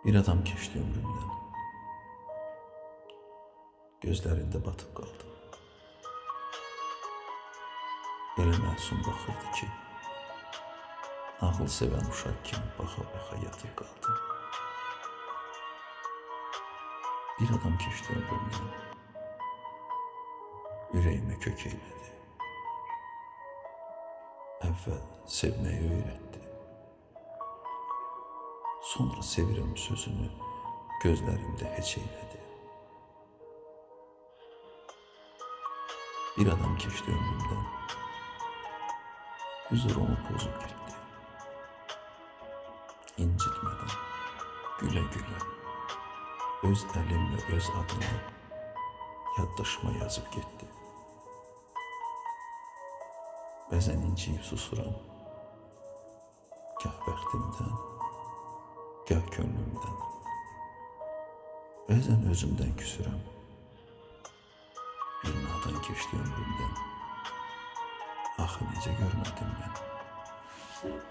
Bir adam keçdi ömrümdən, gözlərində batıb qaldım. Elə məsum baxırdı ki, nağıl sevən uşaq kimi baxa-baxa yatıb qaldım. Bir adam keçdi ömrümdən, ürəyimə kök eylədi. Əvvəl sevməyi öyrətdi. Sonra sevirəm sözünü gözlərimdə heç eylədi. Bir adam keçdi ömrümdən, huzurumu pozub getdi. İncitmədən, gülə-gülə, öz əlimlə öz adını yaddaşıma yazıb getdi. Bəzən inciyib susuram, gah bəxtimdən, gah könlümdən. Bəzən özümdən küsürəm, bir nadan keçdi ömrümdən. Axı necə görmədim mən?